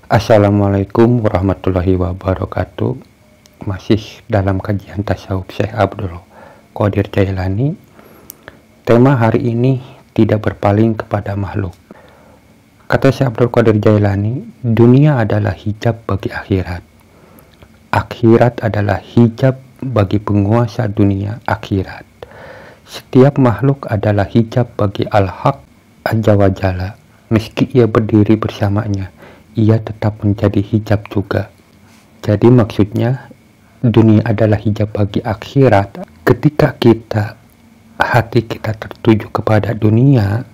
Assalamualaikum warahmatullahi wabarakatuh. Masih dalam kajian tasawuf Syekh Abdul Qadir Jailani. Tema hari ini tidak berpaling kepada makhluk. Kata Syekh Abdul Qadir Jailani, dunia adalah hijab bagi akhirat. Akhirat adalah hijab bagi penguasa dunia akhirat. Setiap makhluk adalah hijab bagi Al-Haq Azza wa Jalla. Meski ia berdiri bersamanya, ia tetap menjadi hijab juga. Jadi maksudnya dunia adalah hijab bagi akhirat. Ketika hati kita tertuju kepada dunia,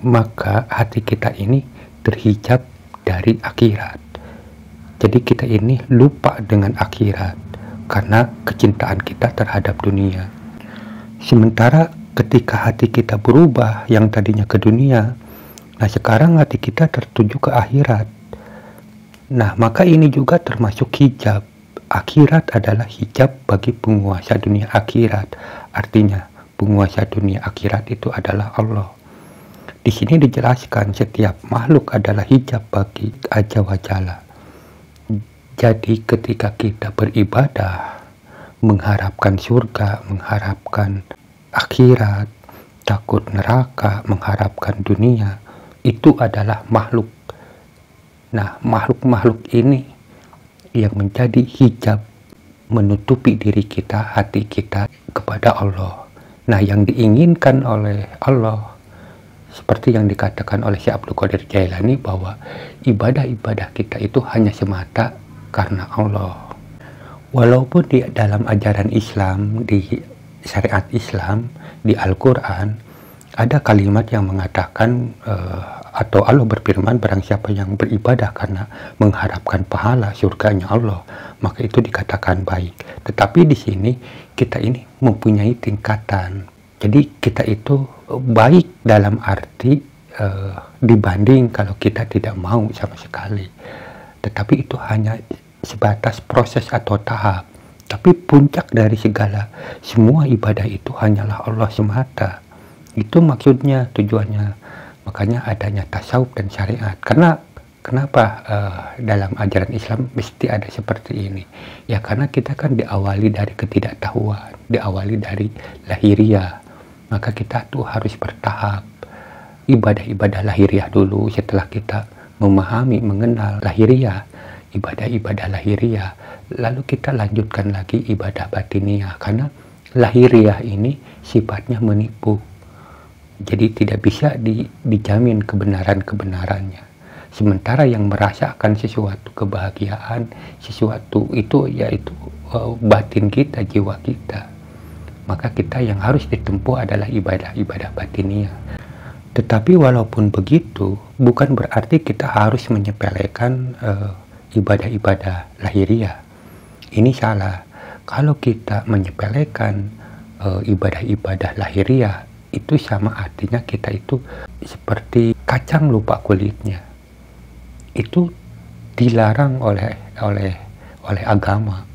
maka hati kita ini terhijab dari akhirat. Jadi kita ini lupa dengan akhirat karena kecintaan kita terhadap dunia. Sementara ketika hati kita berubah yang tadinya ke dunia, nah sekarang hati kita tertuju ke akhirat. Nah, maka ini juga termasuk hijab. Akhirat adalah hijab bagi penguasa dunia akhirat. Artinya, penguasa dunia akhirat itu adalah Allah. Di sini dijelaskan setiap makhluk adalah hijab bagi Azza wa Jalla. Jadi, ketika kita beribadah, mengharapkan surga, mengharapkan akhirat, takut neraka, mengharapkan dunia, itu adalah makhluk. Nah, makhluk-makhluk ini yang menjadi hijab menutupi diri kita, hati kita kepada Allah. Nah, yang diinginkan oleh Allah, seperti yang dikatakan oleh Syekh Abdul Qadir Jailani, bahwa ibadah-ibadah kita itu hanya semata karena Allah. Walaupun di dalam ajaran Islam, di syariat Islam, di Al-Quran, ada kalimat yang mengatakan atau Allah berfirman, barang siapa yang beribadah karena mengharapkan pahala surganya Allah, maka itu dikatakan baik. Tetapi di sini kita ini mempunyai tingkatan. Jadi kita itu baik dalam arti dibanding kalau kita tidak mau sama sekali. Tetapi itu hanya sebatas proses atau tahap. Tapi puncak dari semua ibadah itu hanyalah Allah semata. Itu maksudnya, tujuannya. Makanya adanya tasawuf dan syariat. Kenapa dalam ajaran Islam mesti ada seperti ini? Ya karena kita kan diawali dari ketidaktahuan, diawali dari lahiriah. Maka kita tuh harus bertahap. Ibadah-ibadah lahiriah dulu, setelah kita memahami, mengenal lahiriah, ibadah-ibadah lahiriah, lalu kita lanjutkan lagi ibadah batiniah. Karena lahiriah ini sifatnya menipu. Jadi tidak bisa dijamin kebenaran-kebenarannya. Sementara yang merasakan sesuatu kebahagiaan, sesuatu itu yaitu batin kita, jiwa kita. Maka kita yang harus ditempuh adalah ibadah-ibadah batiniah. Tetapi walaupun begitu, bukan berarti kita harus menyepelekan ibadah-ibadah lahiriah. Ini salah. Kalau kita menyepelekan ibadah-ibadah lahiriah, itu sama artinya kita itu seperti kacang lupa kulitnya. Itu dilarang oleh agama.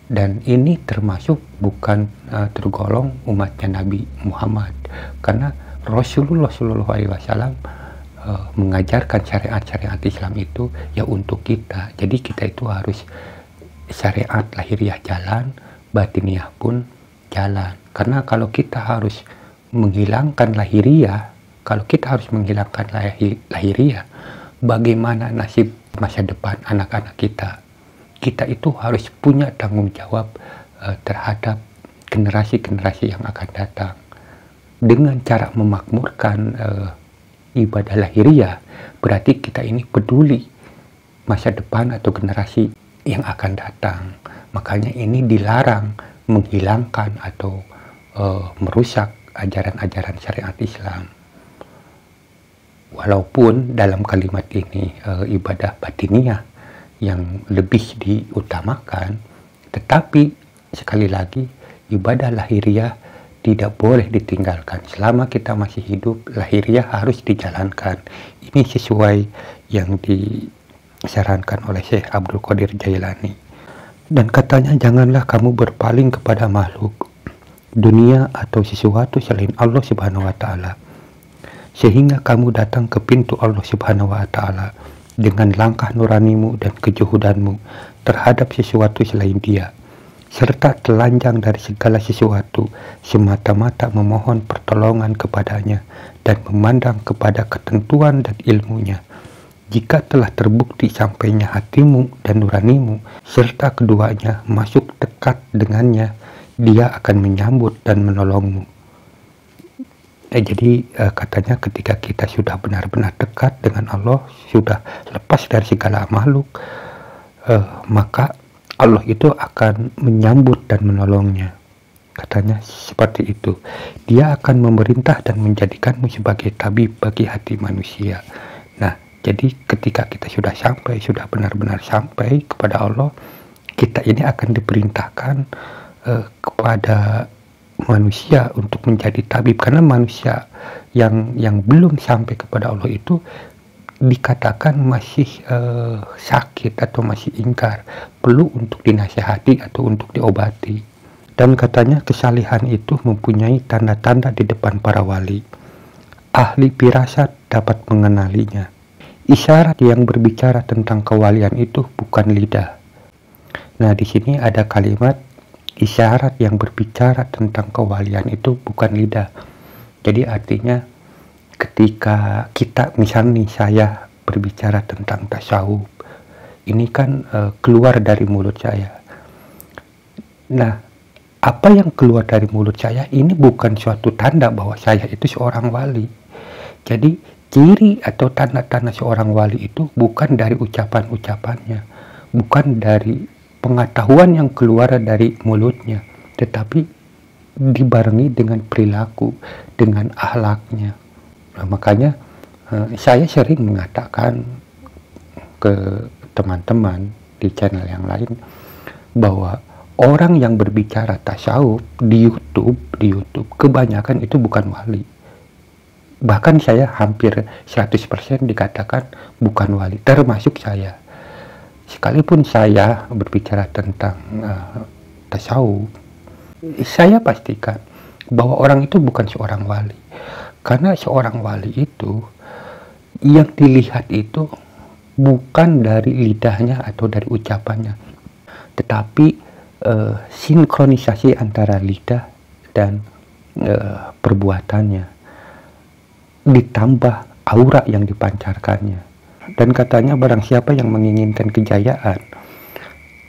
Dan ini termasuk bukan tergolong umatnya Nabi Muhammad. Karena Rasulullah SAW mengajarkan syariat-syariat Islam itu ya untuk kita. Jadi kita itu harus syariat lahiriah jalan, batiniah pun jalan. Karena kalau kita harus menghilangkan lahiriah, bagaimana nasib masa depan anak-anak kita? Kita itu harus punya tanggung jawab terhadap generasi-generasi yang akan datang. Dengan cara memakmurkan ibadah lahiriah, berarti kita ini peduli masa depan atau generasi yang akan datang. Makanya ini dilarang menghilangkan atau merusak ajaran-ajaran syariat Islam. Walaupun dalam kalimat ini ibadah batiniah yang lebih diutamakan, tetapi sekali lagi ibadah lahiriah tidak boleh ditinggalkan. Selama kita masih hidup, lahiriah harus dijalankan. Ini sesuai yang disarankan oleh Syekh Abdul Qadir Jailani. Dan katanya, janganlah kamu berpaling kepada makhluk, dunia atau sesuatu selain Allah Subhanahu wa Ta'ala, sehingga kamu datang ke pintu Allah Subhanahu wa Ta'ala dengan langkah nuranimu dan kejuhudanmu terhadap sesuatu selain Dia, serta telanjang dari segala sesuatu, semata-mata memohon pertolongan kepadanya dan memandang kepada ketentuan dan ilmunya. Jika telah terbukti sampainya hatimu dan nuranimu, serta keduanya masuk dekat dengannya, Dia akan menyambut dan menolongmu. Jadi katanya ketika kita sudah benar-benar dekat dengan Allah, sudah lepas dari segala makhluk, maka Allah itu akan menyambut dan menolongnya. Katanya seperti itu. Dia akan memerintah dan menjadikanmu sebagai tabib bagi hati manusia. Nah, jadi ketika kita sudah benar-benar sampai kepada Allah, kita ini akan diperintahkan kepada manusia untuk menjadi tabib, karena manusia yang belum sampai kepada Allah itu dikatakan masih sakit atau masih ingkar, perlu untuk dinasihati atau untuk diobati. Dan katanya kesalihan itu mempunyai tanda-tanda di depan para wali. Ahli firasat dapat mengenalinya. Isyarat yang berbicara tentang kewalian itu bukan lidah. Nah, di sini ada kalimat isyarat yang berbicara tentang kewalian itu bukan lidah. Jadi artinya ketika kita, misalnya saya berbicara tentang tasawuf, ini kan keluar dari mulut saya. Nah, apa yang keluar dari mulut saya ini bukan suatu tanda bahwa saya itu seorang wali. Jadi ciri atau tanda-tanda seorang wali itu bukan dari ucapan-ucapannya, bukan dari pengetahuan yang keluar dari mulutnya, tetapi dibarengi dengan perilaku, dengan akhlaknya. Nah, makanya saya sering mengatakan ke teman-teman di channel yang lain bahwa orang yang berbicara tasawuf di YouTube kebanyakan itu bukan wali. Bahkan saya hampir 100% dikatakan bukan wali, termasuk saya. Sekalipun saya berbicara tentang tasawuf, saya pastikan bahwa orang itu bukan seorang wali. Karena seorang wali itu yang dilihat itu bukan dari lidahnya atau dari ucapannya, tetapi sinkronisasi antara lidah dan perbuatannya, ditambah aura yang dipancarkannya. Dan katanya barang siapa yang menginginkan kejayaan,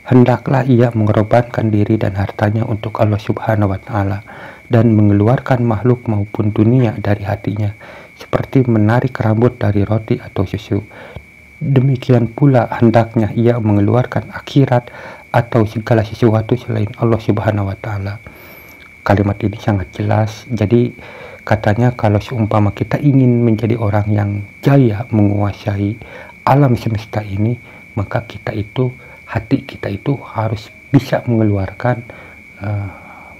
hendaklah ia mengorbankan diri dan hartanya untuk Allah Subhanahu wa Ta'ala, dan mengeluarkan makhluk maupun dunia dari hatinya, seperti menarik rambut dari roti atau susu. Demikian pula hendaknya ia mengeluarkan akhirat atau segala sesuatu selain Allah Subhanahu wa Ta'ala. Kalimat ini sangat jelas. Jadi katanya kalau seumpama kita ingin menjadi orang yang jaya menguasai alam semesta ini, maka hati kita itu harus bisa mengeluarkan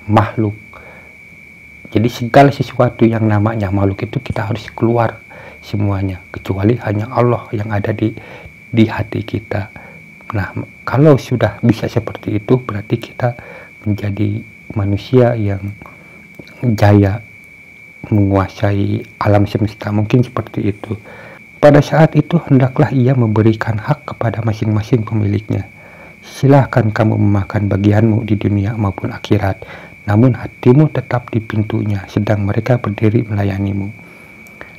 makhluk. Jadi segala sesuatu yang namanya makhluk itu kita harus keluar semuanya, kecuali hanya Allah yang ada di hati kita. Nah, kalau sudah bisa seperti itu, berarti kita menjadi manusia yang jaya menguasai alam semesta, mungkin seperti itu. Pada saat itu hendaklah ia memberikan hak kepada masing-masing pemiliknya. Silahkan kamu memakan bagianmu di dunia maupun akhirat, namun hatimu tetap di pintunya sedang mereka berdiri melayanimu.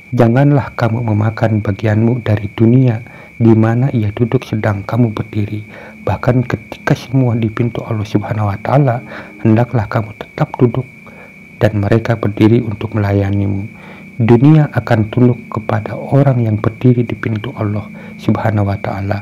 Janganlah kamu memakan bagianmu dari dunia di mana ia duduk sedang kamu berdiri. Bahkan ketika semua di pintu Allah Subhanahu wa Ta'ala, hendaklah kamu tetap duduk dan mereka berdiri untuk melayanimu. Dunia akan tunduk kepada orang yang berdiri di pintu Allah Subhanahu wa Ta'ala.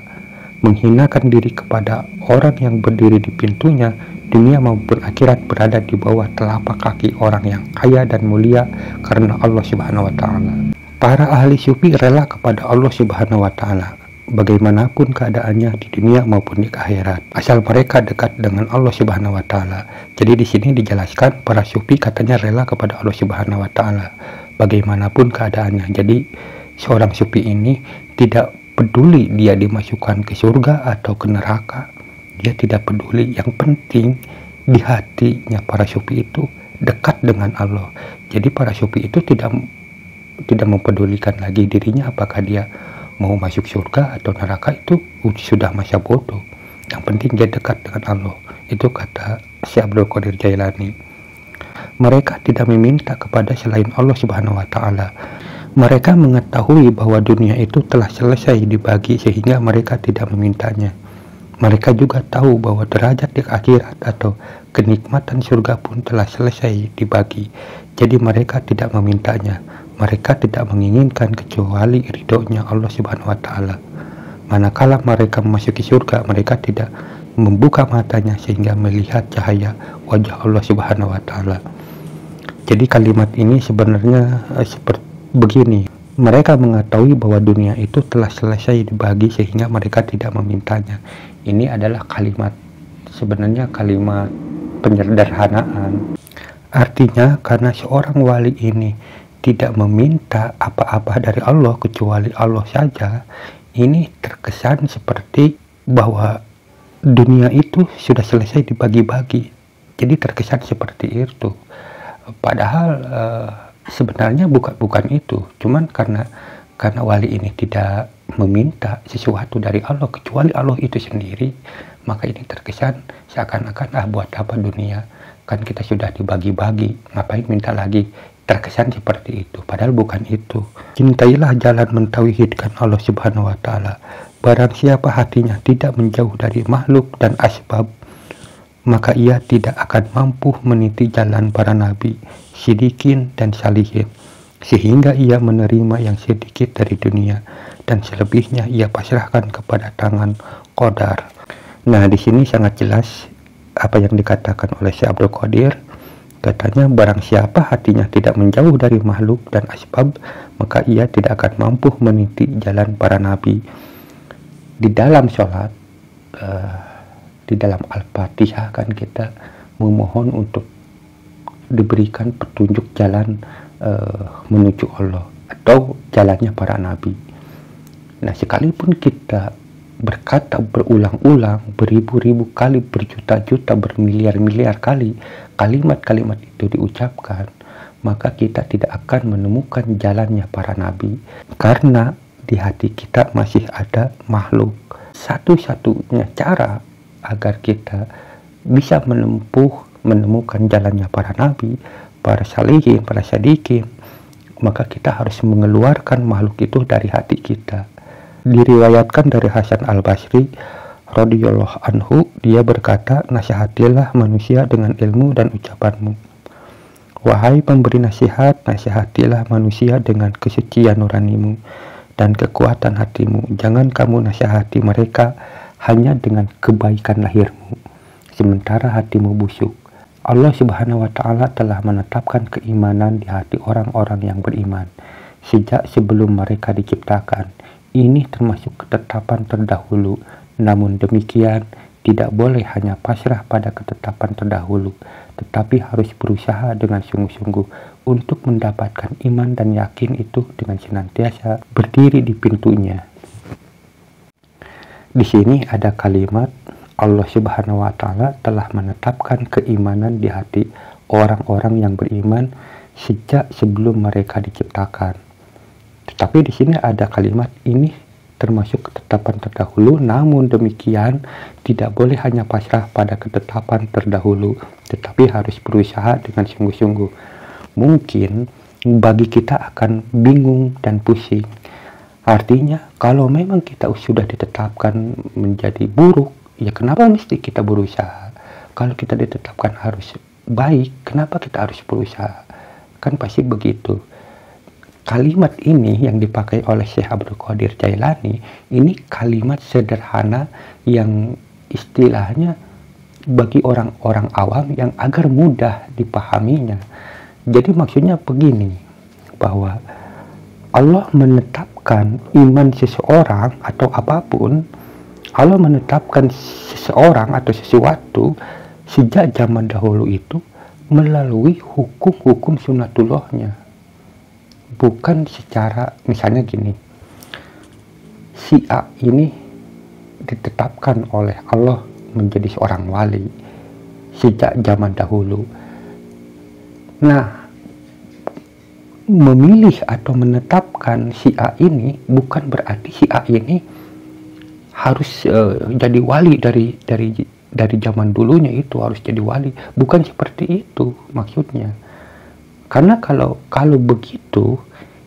Menghinakan diri kepada orang yang berdiri di pintunya, dunia maupun akhirat berada di bawah telapak kaki orang yang kaya dan mulia karena Allah Subhanahu wa Ta'ala. Para ahli sufi rela kepada Allah Subhanahu wa Ta'ala bagaimanapun keadaannya di dunia maupun di akhirat, asal mereka dekat dengan Allah Subhanahu wa Ta'ala. Jadi di sini dijelaskan para sufi katanya rela kepada Allah Subhanahu wa Ta'ala bagaimanapun keadaannya. Jadi seorang sufi ini tidak peduli dia dimasukkan ke surga atau ke neraka, dia tidak peduli. Yang penting di hatinya para sufi itu dekat dengan Allah. Jadi para sufi itu tidak mempedulikan lagi dirinya apakah dia Mau masuk surga atau neraka itu sudah masa bodoh. Yang penting dia dekat dengan Allah. Itu kata Syekh Abdul Qadir Jailani. Mereka tidak meminta kepada selain Allah Subhanahu wa Ta'ala. Mereka mengetahui bahwa dunia itu telah selesai dibagi sehingga mereka tidak memintanya. Mereka juga tahu bahwa derajat di akhirat atau kenikmatan surga pun telah selesai dibagi. Jadi mereka tidak memintanya. Mereka tidak menginginkan kecuali ridhonya Allah Subhanahu wa Ta'ala. Manakala mereka memasuki surga, mereka tidak membuka matanya sehingga melihat cahaya wajah Allah Subhanahu wa Ta'ala. Jadi kalimat ini sebenarnya seperti begini. Mereka mengetahui bahwa dunia itu telah selesai dibagi sehingga mereka tidak memintanya. Ini adalah kalimat, sebenarnya kalimat penyederhanaan. Artinya karena seorang wali ini tidak meminta apa-apa dari Allah kecuali Allah saja, ini terkesan seperti bahwa dunia itu sudah selesai dibagi-bagi. Jadi terkesan seperti itu. Padahal sebenarnya bukan itu. Cuman karena wali ini tidak meminta sesuatu dari Allah kecuali Allah itu sendiri, maka ini terkesan seakan-akan buat apa dunia, kan kita sudah dibagi-bagi, ngapain minta lagi. Terkesan seperti itu, padahal bukan itu. Cintailah jalan mentauhidkan Allah Subhanahu wa Ta'ala. Barang siapa hatinya tidak menjauh dari makhluk dan asbab, maka ia tidak akan mampu meniti jalan para nabi, siddiqin dan salihin, sehingga ia menerima yang sedikit dari dunia dan selebihnya ia pasrahkan kepada tangan qadar. Nah, di sini sangat jelas apa yang dikatakan oleh Syekh Abdul Qadir. Katanya, barang siapa hatinya tidak menjauh dari makhluk dan asbab, maka ia tidak akan mampu meniti jalan para nabi. Di dalam sholat, di dalam Al-Fatihah kan kita memohon untuk diberikan petunjuk jalan menuju Allah atau jalannya para nabi. Nah, sekalipun kita berkata berulang-ulang, beribu-ribu kali, berjuta-juta, bermiliar-miliar kali kalimat-kalimat itu diucapkan, maka kita tidak akan menemukan jalannya para nabi, karena di hati kita masih ada makhluk. Satu-satunya cara agar kita bisa menemukan jalannya para nabi, para salihin, para sadiqin, maka kita harus mengeluarkan makhluk itu dari hati kita. Diriwayatkan dari Hasan Al-Basri radhiyallahu anhu, dia berkata, nasihatilah manusia dengan ilmu dan ucapanmu. Wahai pemberi nasihat, nasihatilah manusia dengan kesucian nuranimu dan kekuatan hatimu. Jangan kamu nasihati mereka hanya dengan kebaikan lahirmu, sementara hatimu busuk. Allah Subhanahu wa Ta'ala telah menetapkan keimanan di hati orang-orang yang beriman sejak sebelum mereka diciptakan. Ini termasuk ketetapan terdahulu. Namun demikian, tidak boleh hanya pasrah pada ketetapan terdahulu, tetapi harus berusaha dengan sungguh-sungguh untuk mendapatkan iman dan yakin itu dengan senantiasa berdiri di pintunya. Di sini ada kalimat Allah Subhanahu wa Ta'ala telah menetapkan keimanan di hati orang-orang yang beriman sejak sebelum mereka diciptakan. Tetapi di sini ada kalimat ini termasuk ketetapan terdahulu, namun demikian tidak boleh hanya pasrah pada ketetapan terdahulu, tetapi harus berusaha dengan sungguh-sungguh. Mungkin bagi kita akan bingung dan pusing. Artinya kalau memang kita sudah ditetapkan menjadi buruk, ya kenapa mesti kita berusaha? Kalau kita ditetapkan harus baik, kenapa kita harus berusaha? Kan pasti begitu. Kalimat ini yang dipakai oleh Syekh Abdul Qadir Jailani, ini kalimat sederhana yang istilahnya bagi orang-orang awam yang agar mudah dipahaminya. Jadi maksudnya begini, bahwa Allah menetapkan iman seseorang atau apapun, Allah menetapkan seseorang atau sesuatu sejak zaman dahulu itu melalui hukum-hukum sunnatullahnya. Bukan secara, misalnya gini, si A ini ditetapkan oleh Allah menjadi seorang wali sejak zaman dahulu. Nah, memilih atau menetapkan menggunakan si A ini bukan berarti si A ini harus jadi wali dari zaman dulunya itu harus jadi wali. Bukan seperti itu maksudnya. Karena kalau begitu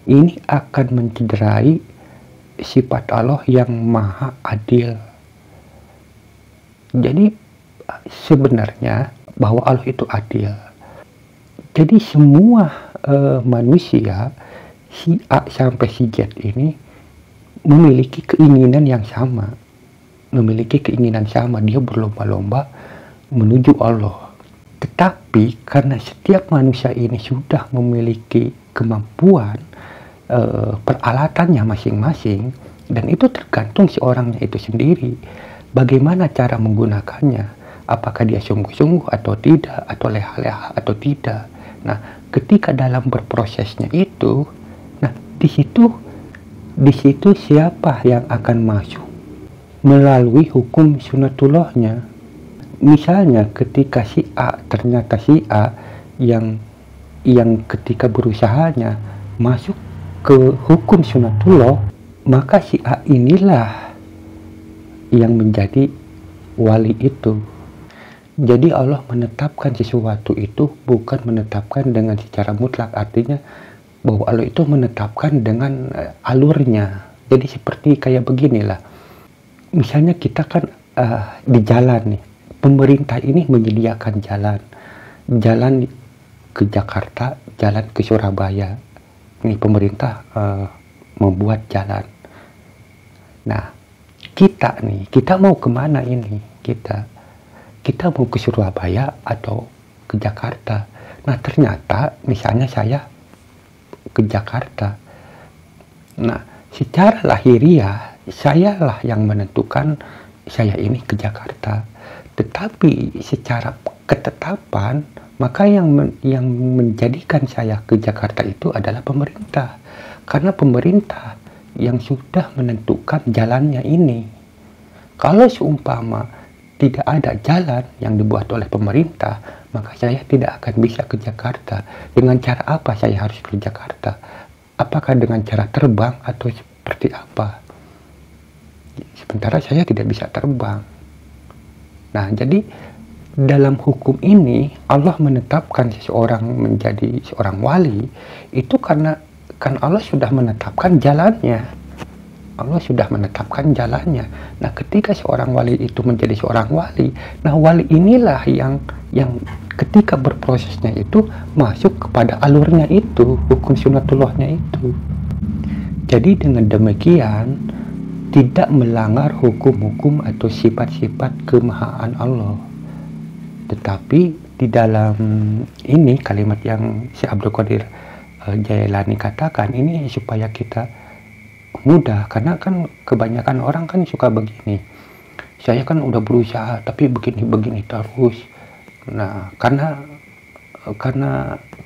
ini akan mencederai sifat Allah yang maha adil. Jadi sebenarnya bahwa Allah itu adil. Jadi semua manusia si A sampai si Z ini memiliki keinginan yang sama. Dia berlomba-lomba menuju Allah. Tetapi karena setiap manusia ini sudah memiliki kemampuan peralatannya masing-masing, dan itu tergantung si orangnya itu sendiri. Bagaimana cara menggunakannya? Apakah dia sungguh-sungguh atau tidak, atau leha-leha atau tidak? Nah, ketika dalam berprosesnya itu, nah di situ siapa yang akan masuk melalui hukum sunatullahnya. Misalnya ketika si A, ternyata si A yang ketika berusahanya masuk ke hukum sunatullah, maka si A inilah yang menjadi wali itu. Jadi Allah menetapkan sesuatu itu bukan menetapkan dengan secara mutlak, artinya bahwa Allah itu menetapkan dengan alurnya. Jadi seperti kayak beginilah, misalnya kita kan di jalan nih, pemerintah ini menyediakan jalan ke Jakarta, jalan ke Surabaya. Ini pemerintah membuat jalan. Nah, kita mau kemana ini? Kita mau ke Surabaya atau ke Jakarta. Nah, ternyata misalnya saya ke Jakarta. Nah, secara lahiriah sayalah yang menentukan saya ini ke Jakarta. Tetapi secara ketetapan, maka yang menjadikan saya ke Jakarta itu adalah pemerintah. Karena pemerintah yang sudah menentukan jalannya ini. Kalau seumpama tidak ada jalan yang dibuat oleh pemerintah, maka saya tidak akan bisa ke Jakarta. Dengan cara apa saya harus ke Jakarta? Apakah dengan cara terbang atau seperti apa? Sementara saya tidak bisa terbang. Nah, jadi dalam hukum ini Allah menetapkan seseorang menjadi seorang wali itu karena Allah sudah menetapkan jalannya. Nah, ketika seorang wali itu menjadi seorang wali, nah wali inilah yang ketika berprosesnya itu masuk kepada alurnya itu, hukum sunatullahnya itu. Jadi dengan demikian tidak melanggar hukum-hukum atau sifat-sifat kemahaan Allah. Tetapi di dalam ini kalimat yang si Abdul Qadir Jailani katakan ini supaya kita mudah, karena kan kebanyakan orang kan suka begini, saya kan udah berusaha tapi begini terus. Nah, karena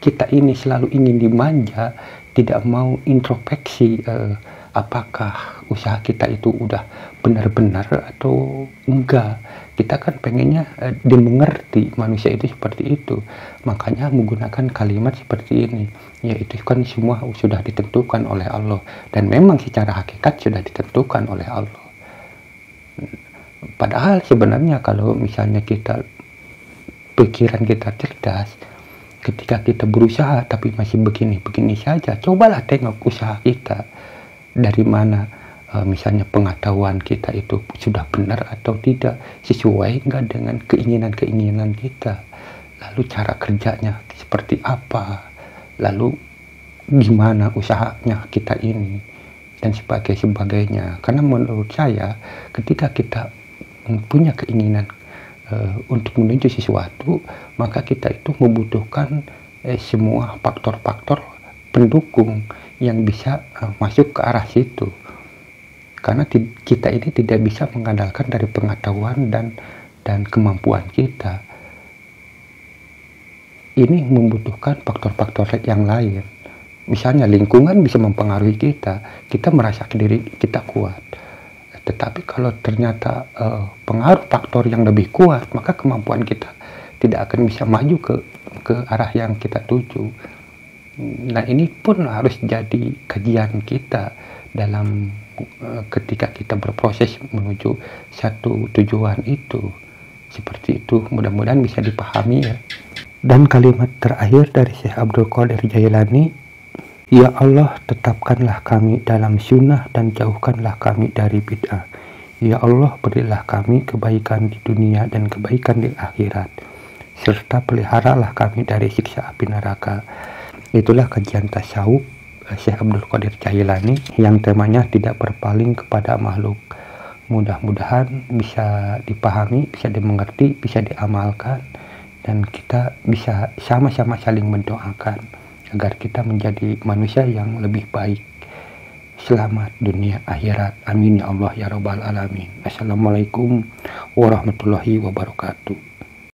kita ini selalu ingin dimanja, tidak mau introspeksi apakah usaha kita itu udah benar-benar atau enggak. Kita kan pengennya dimengerti, manusia itu seperti itu. Makanya menggunakan kalimat seperti ini, yaitu kan semua sudah ditentukan oleh Allah, dan memang secara hakikat sudah ditentukan oleh Allah. Padahal sebenarnya kalau misalnya pikiran kita cerdas, ketika kita berusaha tapi masih begini saja, cobalah tengok usaha kita dari mana. Misalnya pengetahuan kita itu sudah benar atau tidak, sesuai enggak dengan keinginan kita, lalu cara kerjanya seperti apa, lalu gimana usahanya kita ini, dan sebagainya. Karena menurut saya ketika kita punya keinginan untuk menuju sesuatu, maka kita itu membutuhkan semua faktor-faktor pendukung yang bisa masuk ke arah situ. Karena kita ini tidak bisa mengandalkan dari pengetahuan dan kemampuan kita. Ini membutuhkan faktor-faktor yang lain. Misalnya lingkungan bisa mempengaruhi kita merasa diri kita kuat. Tetapi kalau ternyata pengaruh faktor yang lebih kuat, maka kemampuan kita tidak akan bisa maju ke arah yang kita tuju. Nah, ini pun harus jadi kajian kita dalam ketika kita berproses menuju satu tujuan itu. Seperti itu, mudah-mudahan bisa dipahami ya. Dan kalimat terakhir dari Syekh Abdul Qadir Jailani, ya Allah, tetapkanlah kami dalam sunnah dan jauhkanlah kami dari bid'ah. Ya Allah, berilah kami kebaikan di dunia dan kebaikan di akhirat, serta peliharalah kami dari siksa api neraka. Itulah kajian tasawuf Syekh Abdul Qadir Jailani yang temanya tidak berpaling kepada makhluk. Mudah-mudahan bisa dipahami, bisa dimengerti, bisa diamalkan, dan kita bisa sama-sama saling mendoakan agar kita menjadi manusia yang lebih baik. Selamat dunia akhirat. Amin ya Allah ya rabbal alamin. Assalamualaikum warahmatullahi wabarakatuh.